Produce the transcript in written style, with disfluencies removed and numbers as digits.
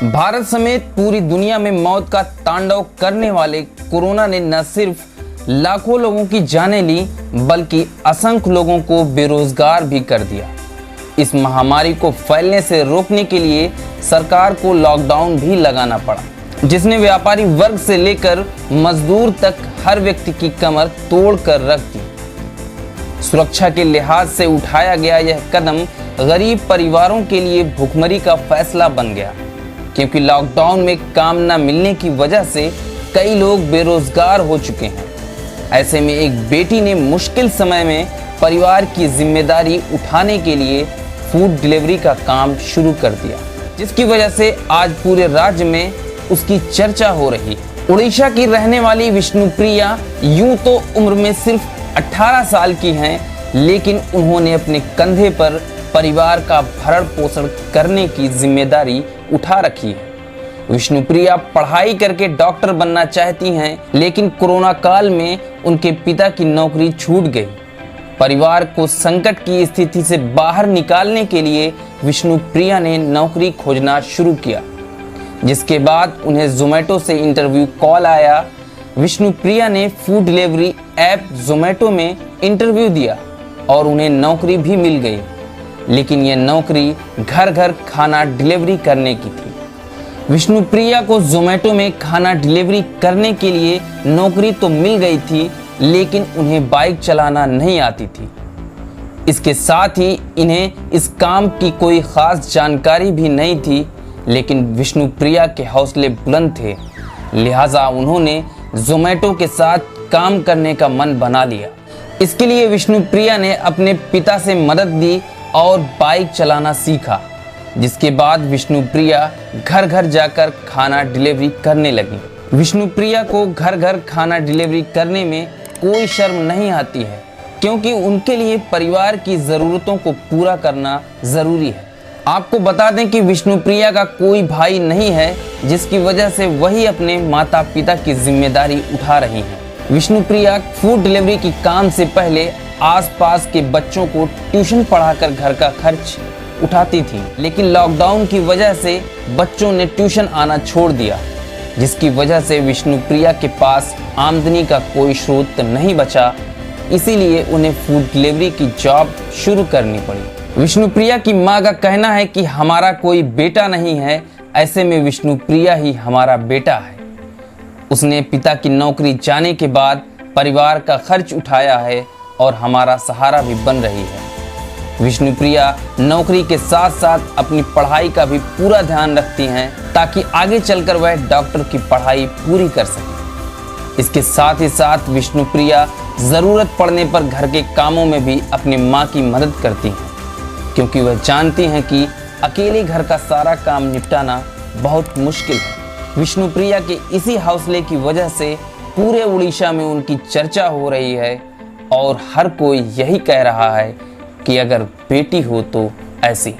भारत समेत पूरी दुनिया में मौत का तांडव करने वाले कोरोना ने न सिर्फ लाखों लोगों की जानें ली बल्कि असंख्य लोगों को बेरोजगार भी कर दिया। इस महामारी को फैलने से रोकने के लिए सरकार को लॉकडाउन भी लगाना पड़ा, जिसने व्यापारी वर्ग से लेकर मजदूर तक हर व्यक्ति की कमर तोड़ कर रख दी। सुरक्षा के लिहाज से उठाया गया यह कदम गरीब परिवारों के लिए भुखमरी का फैसला बन गया, क्योंकि लॉकडाउन में काम न मिलने की वजह से कई लोग बेरोजगार हो चुके हैं। ऐसे में एक बेटी ने मुश्किल समय में परिवार की जिम्मेदारी उठाने के लिए फूड डिलीवरी का काम शुरू कर दिया, जिसकी वजह से आज पूरे राज्य में उसकी चर्चा हो रही। उड़ीसा की रहने वाली विष्णुप्रिया यूं तो उम्र में सिर्फ 18 साल की हैं, लेकिन उन्होंने अपने कंधे पर परिवार का भरण पोषण करने की जिम्मेदारी उठा रखी है। विष्णुप्रिया पढ़ाई करके डॉक्टर बनना चाहती हैं, लेकिन कोरोना काल में उनके पिता की नौकरी छूट गई। परिवार को संकट की स्थिति से बाहर निकालने के लिए विष्णुप्रिया ने नौकरी खोजना शुरू किया, जिसके बाद उन्हें जोमेटो से इंटरव्यू कॉल आया। विष्णुप्रिया ने फूड डिलीवरी ऐप जोमेटो में इंटरव्यू दिया और उन्हें नौकरी भी मिल गई, लेकिन यह नौकरी घर घर खाना डिलीवरी करने की थी। विष्णुप्रिया को जोमेटो में खाना डिलीवरी करने के लिए नौकरी तो मिल गई थी, लेकिन उन्हें बाइक चलाना नहीं आती थी। इसके साथ ही इन्हें इस काम की कोई खास जानकारी भी नहीं थी, लेकिन विष्णुप्रिया के हौसले बुलंद थे, लिहाजा उन्होंने जोमेटो के साथ काम करने का मन बना लिया। इसके लिए विष्णुप्रिया ने अपने पिता से मदद दी और बाइक चलाना सीखा, जिसके बाद विष्णुप्रिया घर घर जाकर खाना डिलीवरी करने लगी। विष्णुप्रिया को घर घर खाना डिलीवरी करने में कोई शर्म नहीं आती है, क्योंकि उनके लिए परिवार की ज़रूरतों को पूरा करना ज़रूरी है। आपको बता दें कि विष्णुप्रिया का कोई भाई नहीं है, जिसकी वजह से वही अपने माता पिता की जिम्मेदारी उठा रही हैं। विष्णुप्रिया फूड डिलीवरी की काम से पहले आसपास के बच्चों को ट्यूशन पढ़ाकर घर का खर्च उठाती थी, लेकिन लॉकडाउन की वजह से बच्चों ने ट्यूशन आना छोड़ दिया, जिसकी वजह से विष्णुप्रिया के पास आमदनी का कोई स्रोत नहीं बचा। इसीलिए उन्हें फूड डिलीवरी की जॉब शुरू करनी पड़ी। विष्णुप्रिया की मां का कहना है कि हमारा कोई बेटा नहीं है, ऐसे में विष्णुप्रिया ही हमारा बेटा है। उसने पिता की नौकरी जाने के बाद परिवार का खर्च उठाया है और हमारा सहारा भी बन रही है। विष्णुप्रिया नौकरी के साथ साथ अपनी पढ़ाई का भी पूरा ध्यान रखती हैं, ताकि आगे चलकर वह डॉक्टर की पढ़ाई पूरी कर सके। इसके साथ ही साथ विष्णुप्रिया ज़रूरत पड़ने पर घर के कामों में भी अपनी मां की मदद करती हैं, क्योंकि वह जानती हैं कि अकेले घर का सारा काम निपटाना बहुत मुश्किल है। विष्णुप्रिया के इसी हौसले की वजह से पूरे उड़ीसा में उनकी चर्चा हो रही है और हर कोई यही कह रहा है कि अगर बेटी हो तो ऐसी।